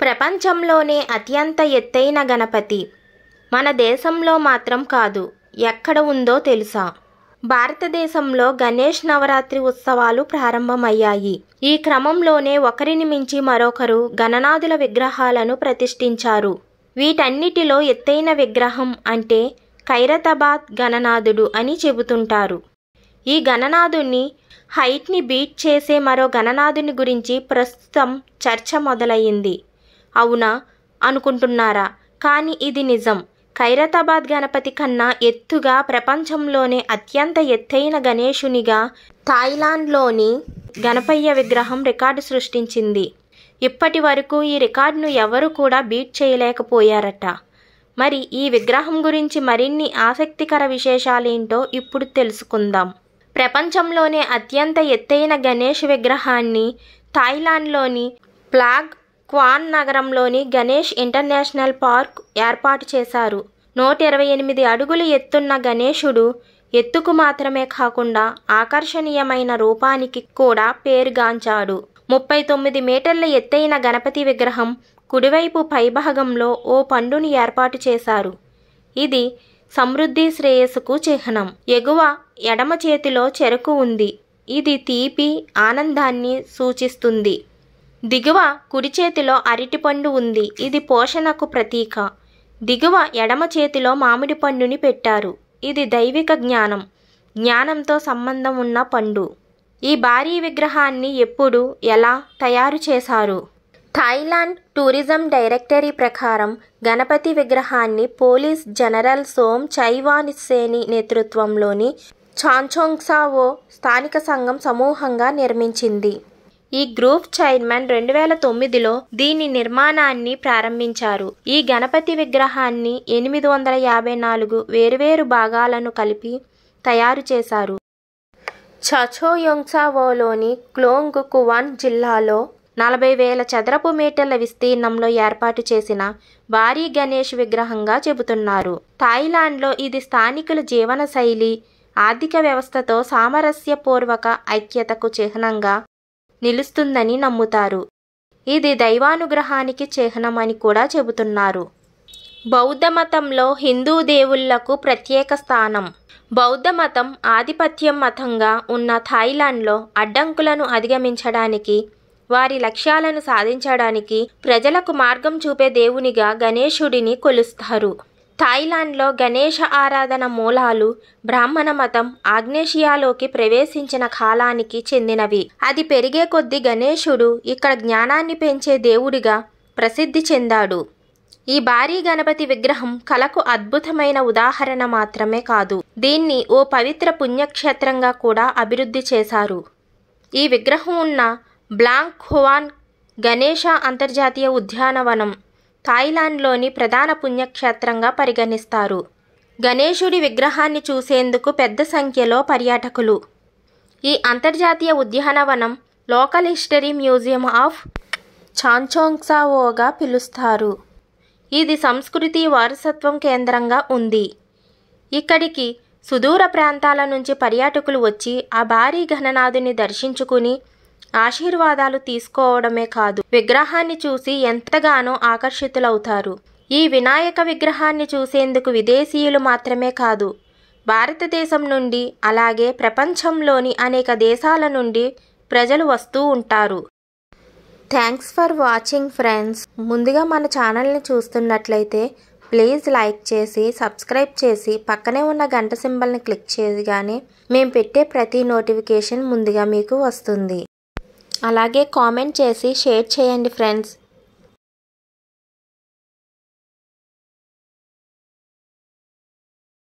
ప్రపంచంలోనే అత్యంత ఎత్తైన గణపతి మన దేశంలో మాత్రం కాదు, ఎక్కడ ఉందో తెలుసా? భారతదేశంలో గణేష్ నవరాత్రి ఉత్సవాలు ప్రారంభమయ్యాయి. ఈ క్రమంలోనే ఒకరిని మించి మరొకరు గణనాథుల విగ్రహాలను ప్రతిష్ఠించారు. వీటన్నిటిలో ఎత్తైన విగ్రహం అంటే ఖైరతాబాద్ గణనాథుడు అని చెబుతుంటారు. ఈ గణనాథుని హైట్ని బీట్ చేసే మరో గణనాథుని గురించి ప్రస్తుతం చర్చ మొదలయ్యింది. అవునా అనుకుంటున్నారా? కానీ ఇది నిజం. ఖైరతాబాద్ గణపతి కన్నా ఎత్తుగా, ప్రపంచంలోనే అత్యంత ఎత్తైన గణేశునిగా థాయిలాండ్లోని గణపయ్య విగ్రహం రికార్డు సృష్టించింది. ఇప్పటి వరకు ఈ రికార్డును ఎవరు కూడా బీట్ చేయలేకపోయారట. మరి ఈ విగ్రహం గురించి మరిన్ని ఆసక్తికర విశేషాలేంటో ఇప్పుడు తెలుసుకుందాం. ప్రపంచంలోనే అత్యంత ఎత్తైన గణేష్ విగ్రహాన్ని థాయిలాండ్లోని ప్లాగ్ క్వాన్ నగరంలోని గణేష్ ఇంటర్నేషనల్ పార్క్ ఏర్పాటు చేశారు. 128 అడుగులు ఎత్తున్న గణేశుడు ఎత్తుకు మాత్రమే కాకుండా ఆకర్షణీయమైన రూపానికి కూడా పేరుగాంచాడు. 39 మీటర్ల ఎత్తైన గణపతి విగ్రహం కుడివైపు పైభాగంలో ఓ పండుని ఏర్పాటు చేశారు. ఇది సమృద్ధి, శ్రేయస్సుకు చిహ్నం. ఎగువ ఎడమ చేతిలో చెరకు ఉంది. ఇది తీపి, ఆనందాన్ని సూచిస్తుంది. దిగువ కుడి చేతిలో అరటిపండు ఉంది. ఇది పోషణకు ప్రతీక. దిగువ ఎడమ చేతిలో మామిడి పండుని పెట్టారు. ఇది దైవిక జ్ఞానం, జ్ఞానంతో సంబంధం ఉన్న పండు. ఈ భారీ విగ్రహాన్ని ఎప్పుడు, ఎలా తయారు చేశారు? థాయిలాండ్ టూరిజం డైరెక్టరీ ప్రకారం గణపతి విగ్రహాన్ని పోలీస్ జనరల్ సోమ్ చైవానిస్సేని నేతృత్వంలోని చాంచోంగ్సావో స్థానిక సంఘం సమూహంగా నిర్మించింది. ఈ గ్రూప్ చైర్మన్ 2009లో దీని నిర్మాణాన్ని ప్రారంభించారు. ఈ గణపతి విగ్రహాన్ని 854 వేర్వేరు భాగాలను కలిపి తయారు చేశారు. చాచోయోంగ్సావోలోని క్లోంగ్ కువాన్ జిల్లాలో 40,000 చదరపు మీటర్ల విస్తీర్ణంలో ఏర్పాటు చేసిన భారీ గణేష్ విగ్రహంగా చెబుతున్నారు. థాయిలాండ్లో ఇది స్థానికుల జీవన శైలి, ఆర్థిక వ్యవస్థతో సామరస్యపూర్వక ఐక్యతకు చిహ్నంగా నిలుస్తుందని నమ్ముతారు. ఇది దైవానుగ్రహానికి చిహ్నమని కూడా చెబుతున్నారు. బౌద్ధ మతంలో హిందూ దేవుళ్లకు ప్రత్యేక స్థానం. బౌద్ధ మతం ఆధిపత్యం మతంగా ఉన్న థాయిలాండ్లో అడ్డంకులను అధిగమించడానికి, వారి లక్ష్యాలను సాధించడానికి ప్రజలకు మార్గం చూపే దేవునిగా గణేశుడిని కొలుస్తారు. థాయిలాండ్లో గణేశ ఆరాధన మూలాలు బ్రాహ్మణ మతం ఆగ్నేషియాలోకి ప్రవేశించిన కాలానికి చెందినవి. అది పెరిగే కొద్దీ గణేశుడు ఇక్కడ జ్ఞానాన్ని పెంచే దేవుడిగా ప్రసిద్ధి చెందాడు. ఈ భారీ గణపతి విగ్రహం కళకు అద్భుతమైన ఉదాహరణ మాత్రమే కాదు, దీన్ని ఓ పవిత్ర పుణ్యక్షేత్రంగా కూడా అభివృద్ధి చేశారు. ఈ విగ్రహం ఉన్న బ్లాంక్ ఖువాన్ గణేశ అంతర్జాతీయ ఉద్యానవనం థాయిలాండ్లోని ప్రధాన పుణ్యక్షేత్రంగా పరిగణిస్తారు. గణేశుడి విగ్రహాన్ని చూసేందుకు పెద్ద సంఖ్యలో పర్యాటకులు. ఈ అంతర్జాతీయ ఉద్యానవనం లోకల్ హిస్టరీ మ్యూజియం ఆఫ్ చాంచోంగ్సావోగా పిలుస్తారు. ఇది సంస్కృతి వారసత్వం కేంద్రంగా ఉంది. ఇక్కడికి సుదూర ప్రాంతాల నుంచి పర్యాటకులు వచ్చి ఆ భారీ గణనాథుని దర్శించుకుని ఆశీర్వాదాలు తీసుకోవడమే కాదు, విగ్రహాన్ని చూసి ఎంతగానో ఆకర్షితులవుతారు. ఈ వినాయక విగ్రహాన్ని చూసేందుకు విదేశీయులు మాత్రమే కాదు, భారతదేశం నుండి అలాగే ప్రపంచంలోని అనేక దేశాల నుండి ప్రజలు వస్తూ ఉంటారు. Thanks for watching friends. ముందుగా మన ఛానల్ని చూస్తున్నట్లయితే ప్లీజ్ లైక్ చేసి, సబ్స్క్రైబ్ చేసి, పక్కనే ఉన్న గంట సింబల్ని క్లిక్ చేయగానే మేము పెట్టే ప్రతి నోటిఫికేషన్ ముందుగా మీకు వస్తుంది. అలాగే కామెంట్ చేసి షేర్ చేయండి ఫ్రెండ్స్.